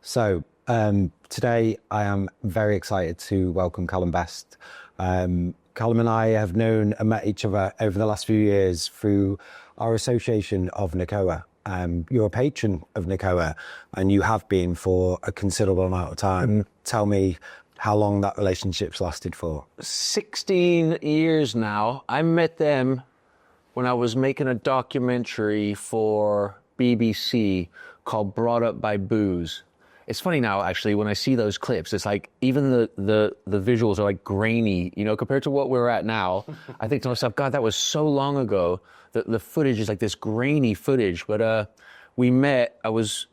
Today I am very excited to welcome Calum Best. Calum and I have known and met each other over the last few years through our association of NACOA. You're a patron of NACOA and you have been for a considerable amount of time. Tell me how long that relationship's lasted for. 16 years now. I met them when I was making a documentary for BBC called Brought Up by Booze. It's funny now, actually, when I see those clips, it's like even the visuals are like grainy, you know, compared to what we're at now. I think to myself, God, that was so long ago that the footage is like this grainy footage. But we met, I was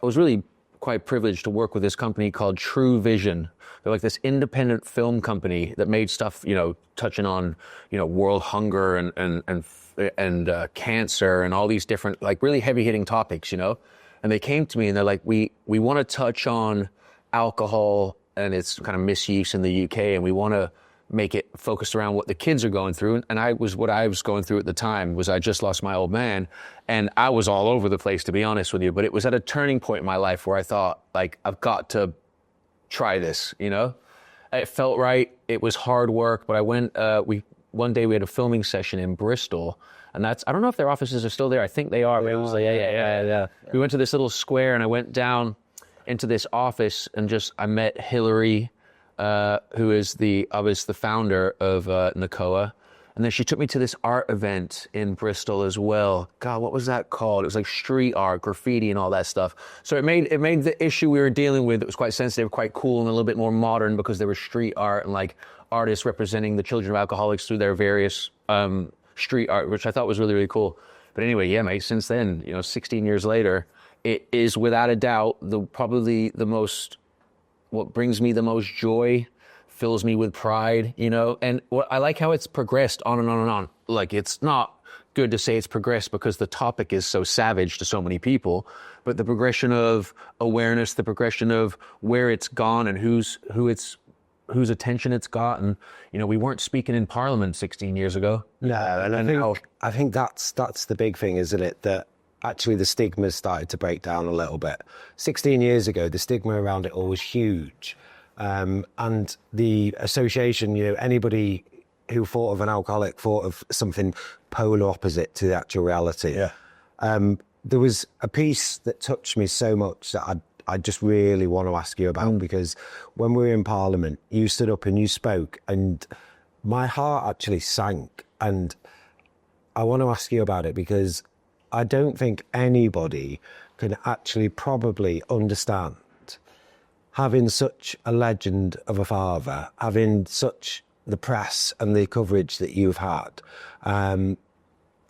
really quite privileged to work with this company called True Vision. They're like this independent film company that made stuff, you know, touching on, you know, world hunger and cancer and all these different, like really heavy hitting topics, you know. And they came to me and they're like, we want to touch on alcohol and its kind of misuse in the UK, and we want to make it focused around what the kids are going through. And what I was going through at the time was I just lost my old man, and I was all over the place, to be honest with you. But it was at a turning point in my life where I thought, like, I've got to try this, you know? It felt right. It was hard work, but I went, one day we had a filming session in Bristol. And I don't know if their offices are still there. I think they are. It was like, yeah. We went to this little square and I went down into this office and I met Hillary, who is the founder of NACOA. And then she took me to this art event in Bristol as well. God, what was that called? It was like street art, graffiti and all that stuff. So it made the issue we were dealing with, it was quite sensitive, quite cool and a little bit more modern because there was street art and like artists representing the children of alcoholics through their various street art, which I thought was really, really cool. But anyway, yeah, mate, since then, you know, 16 years later, it is without a doubt what brings me the most joy, fills me with pride, you know. And I like how it's progressed on and on and on. Like, it's not good to say it's progressed because the topic is so savage to so many people, but the progression of awareness, the progression of where it's gone and whose attention it's got. And, you know, we weren't speaking in Parliament 16 years ago. No, and I think that's the big thing, isn't it? That actually the stigma started to break down a little bit. 16 years ago, the stigma around it all was huge. And the association, you know, anybody who thought of an alcoholic thought of something polar opposite to the actual reality. Yeah. There was a piece that touched me so much that I just really want to ask you about, because when we were in Parliament, you stood up and you spoke and my heart actually sank. And I want to ask you about it because I don't think anybody can actually probably understand having such a legend of a father, having such the press and the coverage that you've had.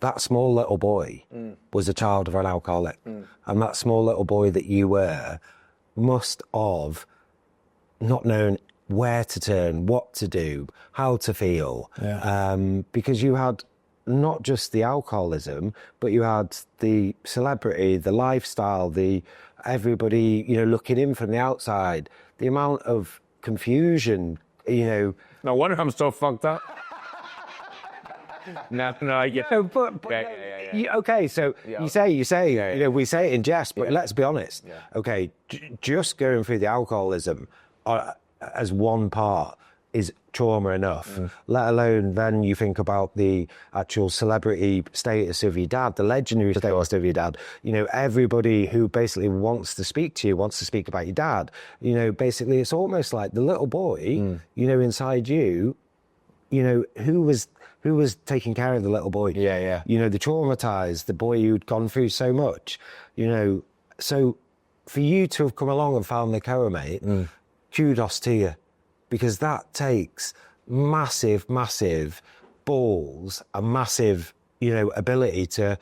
That small little boy was a child of an alcoholic. And that small little boy that you were must have not known where to turn, what to do, how to feel. Yeah. Because you had not just the alcoholism, but you had the celebrity, the lifestyle, everybody, you know, looking in from the outside, the amount of confusion, you know. No wonder I'm so fucked up. No, I get. No, but yeah. Okay, so you say, you know, we say it in jest, but let's be honest. Yeah. Okay, just going through the alcoholism as one part is trauma enough. Let alone then you think about the actual celebrity status of your dad, the legendary status of your dad. You know, everybody who basically wants to speak to you, wants to speak about your dad. You know, basically it's almost like the little boy, you know, inside you, you know, who was taking care of the little boy? Yeah. You know, the traumatized, the boy who'd gone through so much, you know. So for you to have come along and found NACOA, mate, kudos to you, because that takes massive balls, a massive, you know, ability to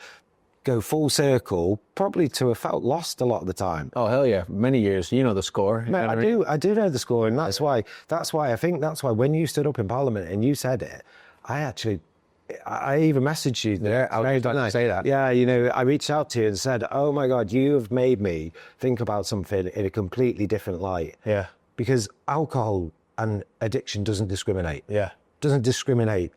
go full circle, probably to have felt lost a lot of the time. Oh, hell yeah. Many years. You know the score. Mate, I do know the score, and that's why I think that's why when you stood up in Parliament and you said it, I even messaged you. Yeah, I was about to say that. Yeah, you know, I reached out to you and said, oh my God, you have made me think about something in a completely different light. Yeah. Because alcohol and addiction doesn't discriminate. Yeah. Doesn't discriminate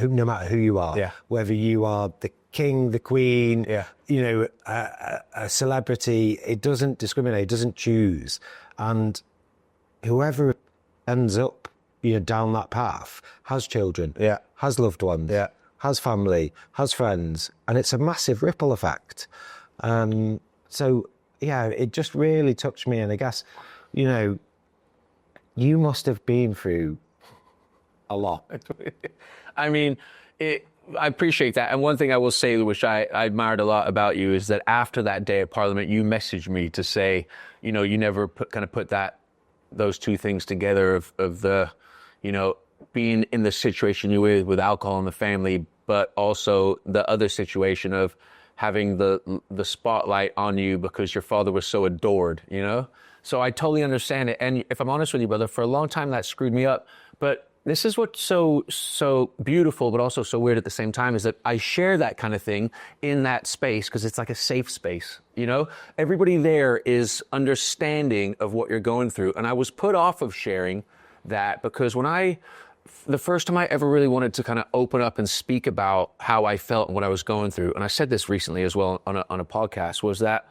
no matter who you are. Yeah. Whether you are the king, the queen, Yeah. you know, a celebrity. It doesn't discriminate, it doesn't choose. And whoever ends up, you know, down that path has children, has loved ones, has family, has friends, and it's a massive ripple effect. So, yeah, it just really touched me. And I guess, you know, you must have been through a lot. I mean, I appreciate that. And one thing I will say, which I admired a lot about you, is that after that day at Parliament, you messaged me to say, you know, you never put those two things together of the, you know, being in the situation you were with alcohol in the family, but also the other situation of having the spotlight on you because your father was so adored, you know? So I totally understand it. And if I'm honest with you, brother, for a long time that screwed me up. But this is what's so beautiful, but also so weird at the same time, is that I share that kind of thing in that space because it's like a safe space, you know? Everybody there is understanding of what you're going through. And I was put off of sharing that because the first time I ever really wanted to kind of open up and speak about how I felt and what I was going through, and I said this recently as well on a podcast, was that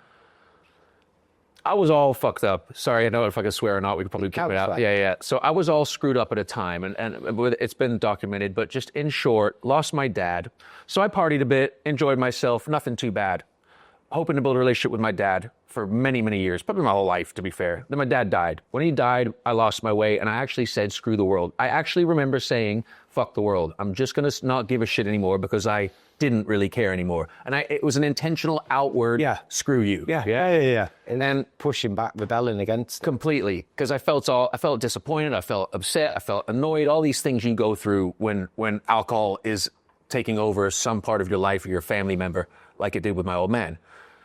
I was all fucked up. Sorry, I don't know if I can swear or not. We could probably keep it out. Yeah. So I was all screwed up at a time, and it's been documented. But just in short, lost my dad. So I partied a bit, enjoyed myself, nothing too bad. Hoping to build a relationship with my dad for many, many years, probably my whole life, to be fair. Then my dad died. When he died, I lost my way, and I actually said, screw the world. I actually remember saying, fuck the world. I'm just going to not give a shit anymore because I didn't really care anymore. And it was an intentional outward, screw you. Yeah. And then pushing back, rebelling against it. Completely. Because I felt disappointed, I felt upset, I felt annoyed, all these things you go through when alcohol is taking over some part of your life or your family member, like it did with my old man.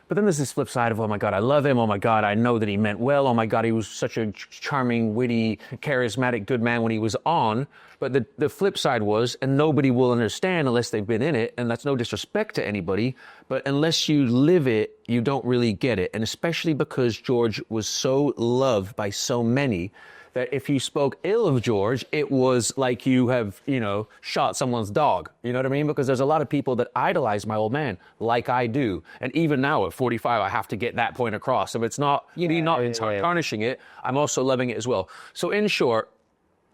But then there's this flip side of, oh my God, I love him. Oh my God, I know that he meant well. Oh my God, he was such a charming, witty, charismatic, good man when he was on. But the flip side was, and nobody will understand unless they've been in it, and that's no disrespect to anybody, but unless you live it, you don't really get it. And especially because George was so loved by so many, that if you spoke ill of George, it was like you have, you know, shot someone's dog. You know what I mean? Because there's a lot of people that idolize my old man, like I do. And even now at 45, I have to get that point across. So it's not, tarnishing it. I'm also loving it as well. So in short,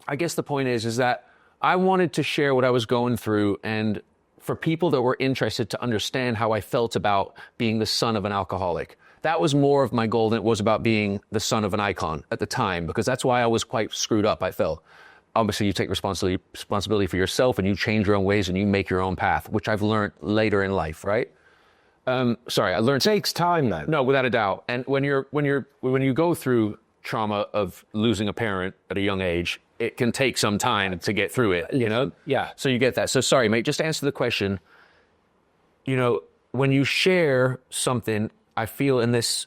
I guess the point is that I wanted to share what I was going through, and for people that were interested to understand how I felt about being the son of an alcoholic. That was more of my goal than it was about being the son of an icon at the time, because that's why I was quite screwed up, I felt. Obviously, you take responsibility for yourself, and you change your own ways, and you make your own path, which I've learned later in life, right? I learned... It takes time, though. No, without a doubt. And when you go through trauma of losing a parent at a young age, it can take some time to get through it, you know? Yeah. So you get that. So sorry, mate, just to answer the question, you know, when you share something... I feel in this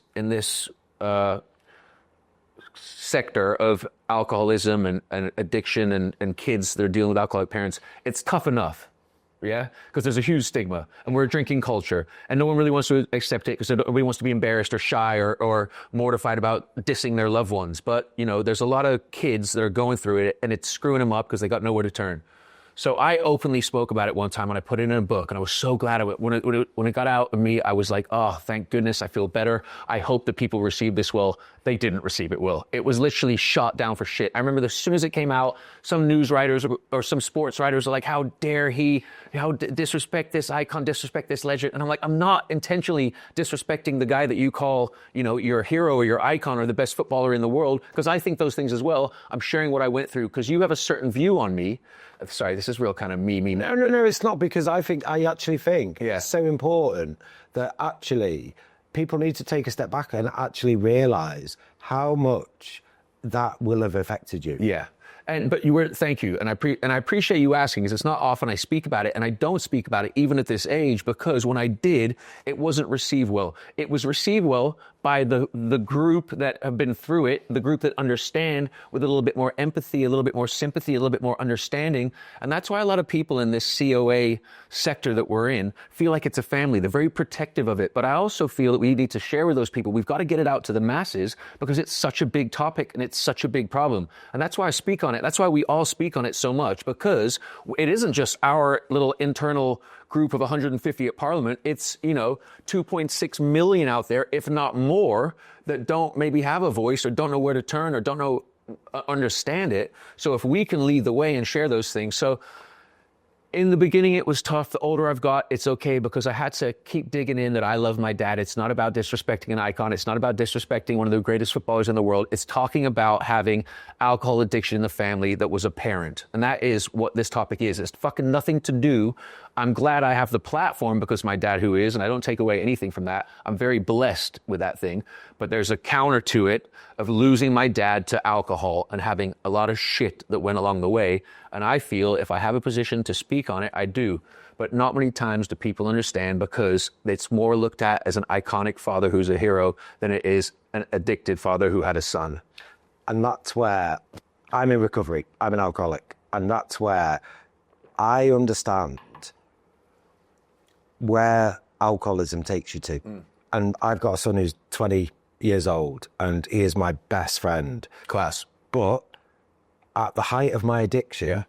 sector of alcoholism and addiction and kids that are dealing with alcoholic parents, it's tough enough, yeah? Because there's a huge stigma, and we're a drinking culture, and no one really wants to accept it because nobody wants to be embarrassed or shy or mortified about dissing their loved ones. But, you know, there's a lot of kids that are going through it, and it's screwing them up because they got nowhere to turn. So I openly spoke about it one time, and I put it in a book, and I was so glad of it. When it got out of me, I was like, oh, thank goodness, I feel better. I hope that people receive this well. They didn't receive it well. It was literally shot down for shit. I remember as soon as it came out, some news writers or some sports writers are like, how dare he, disrespect this icon, disrespect this legend. And I'm like, I'm not intentionally disrespecting the guy that you call, you know, your hero or your icon or the best footballer in the world, because I think those things as well. I'm sharing what I went through because you have a certain view on me. Sorry, this is real kind of me. No, it's not, because I actually think it's so important that actually people need to take a step back and actually realise how much that will have affected you. Yeah. Thank you. And I appreciate you asking, because it's not often I speak about it, and I don't speak about it even at this age, because when I did, it wasn't received well. It was received well by the group that have been through it, the group that understand with a little bit more empathy, a little bit more sympathy, a little bit more understanding. And that's why a lot of people in this COA sector that we're in feel like it's a family. They're very protective of it. But I also feel that we need to share with those people. We've got to get it out to the masses because it's such a big topic and it's such a big problem. And that's why I speak on it. That's why we all speak on it so much, because it isn't just our little internal group of 150 at Parliament. It's, 2.6 million out there, if not more, that don't maybe have a voice or don't know where to turn or don't know, understand it. So if we can lead the way and share those things. So in the beginning, it was tough. The older I've got, it's okay because I had to keep digging in that I love my dad. It's not about disrespecting an icon. It's not about disrespecting one of the greatest footballers in the world. It's talking about having alcohol addiction in the family that was apparent. And that is what this topic is. It's fucking nothing to do. I'm glad I have the platform because my dad who is, and I don't take away anything from that. I'm very blessed with that thing. But there's a counter to it of losing my dad to alcohol and having a lot of shit that went along the way. And I feel if I have a position to speak on it, I do. But not many times do people understand because it's more looked at as an iconic father who's a hero than it is an addicted father who had a son. And that's where I'm in recovery. I'm an alcoholic. And that's where I understand where alcoholism takes you to. And I've got a son who's 20 years old and he is my best friend. Class. But at the height of my addiction,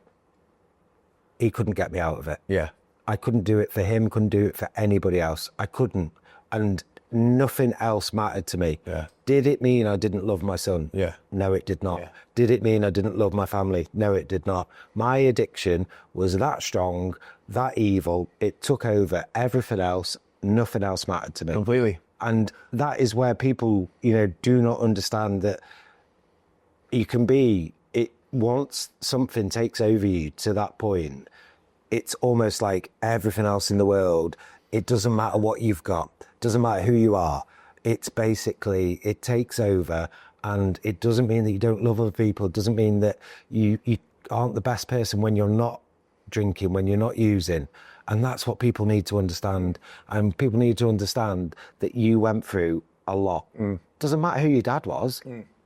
he couldn't get me out of it. Yeah. I couldn't do it for him, couldn't do it for anybody else. I couldn't. And nothing else mattered to me. Yeah. Did it mean I didn't love my son? Yeah. No, it did not. Yeah. Did it mean I didn't love my family? No, it did not. My addiction was that strong, that evil. It took over everything else. Nothing else mattered to me. Completely. And that is where people, do not understand that you can be, once something takes over you to that point, it's almost like everything else in the world. It doesn't matter what you've got, doesn't matter who you are. It's basically, it takes over, and it doesn't mean that you don't love other people. It doesn't mean that you aren't the best person when you're not drinking, when you're not using. And that's what people need to understand. And people need to understand that you went through a lot. Doesn't matter who your dad was.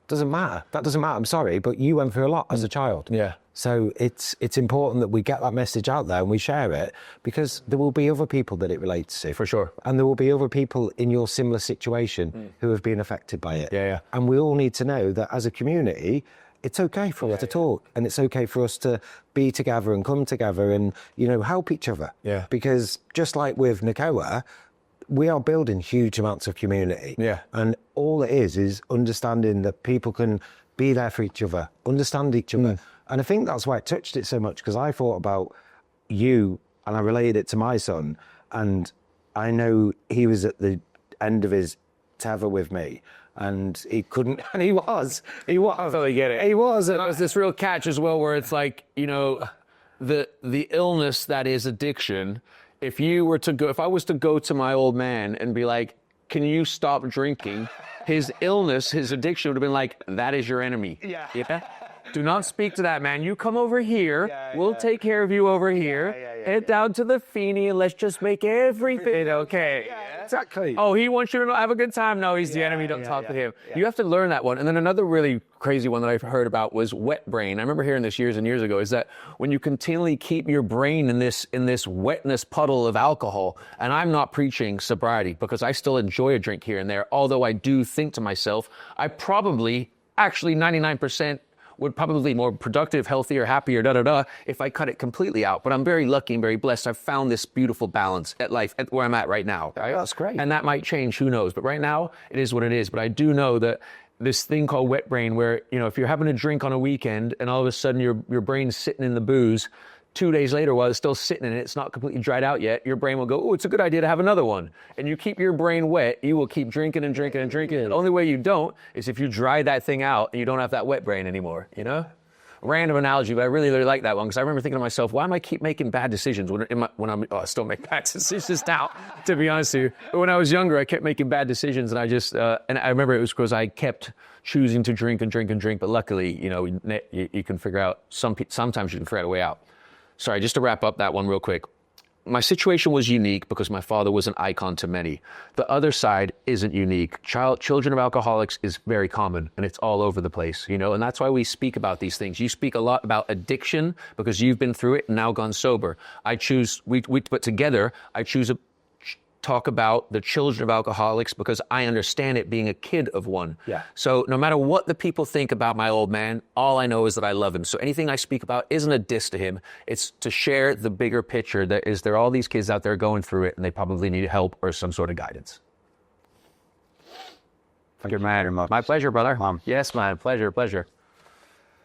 Doesn't matter. That doesn't matter. I'm sorry, but you went through a lot as a child. Yeah. So it's important that we get that message out there and we share it, because there will be other people that it relates to. For sure. And there will be other people in your similar situation who have been affected by it. Yeah. And we all need to know that as a community, it's okay for us to talk, and it's okay for us to be together and come together and, help each other. Yeah. Because just like with Nakoa, we are building huge amounts of community. Yeah. And all it is understanding that people can be there for each other, understand each other. And I think that's why it touched it so much, because I thought about you and I related it to my son. And I know he was at the end of his tether with me, and he couldn't, and he was. I totally get it. He was. And there's this real catch as well, where it's like, the illness that is addiction. If I was to go to my old man and be like, can you stop drinking? His illness, his addiction would have been like, that is your enemy. Yeah. Do not speak to that man. You come over here. We'll take care of you over here. Head down to the Feeney and let's just make everything okay. Exactly. Oh, he wants you to have a good time. No, he's the enemy. Don't talk to him. You have to learn that one. And then another really crazy one that I've heard about was wet brain. I remember hearing this years and years ago, is that when you continually keep your brain in this wetness puddle of alcohol, and I'm not preaching sobriety because I still enjoy a drink here and there, although I do think to myself, I probably, actually 99%, would probably be more productive, healthier, happier, if I cut it completely out. But I'm very lucky and very blessed. I've found this beautiful balance at life, at where I'm at right now. That's great. And that might change, who knows? But right now, it is what it is. But I do know that this thing called wet brain, where, if you're having a drink on a weekend and all of a sudden your brain's sitting in the booze, 2 days later, while it's still sitting in it, it's not completely dried out yet, your brain will go, oh, it's a good idea to have another one. And you keep your brain wet, you will keep drinking and drinking and drinking. And the only way you don't is if you dry that thing out and you don't have that wet brain anymore, Random analogy, but I really, really like that one, because I remember thinking to myself, why am I keep making bad decisions I still make bad decisions now, to be honest with you. But when I was younger, I kept making bad decisions, and I just, and I remember it was because I kept choosing to drink and drink and drink, but luckily, you can figure out, sometimes you can figure out a way out. Sorry, just to wrap up that one real quick. My situation was unique because my father was an icon to many. The other side isn't unique. Children of alcoholics is very common, and it's all over the place, and that's why we speak about these things. You speak a lot about addiction because you've been through it and now gone sober. But together, I choose talk about the children of alcoholics because I understand it being a kid of one. Yeah. So no matter what the people think about my old man, all I know is that I love him. So anything I speak about isn't a diss to him. It's to share the bigger picture that is there are all these kids out there going through it and they probably need help or some sort of guidance. Good man. My pleasure, brother. Mom. Yes, man. Pleasure.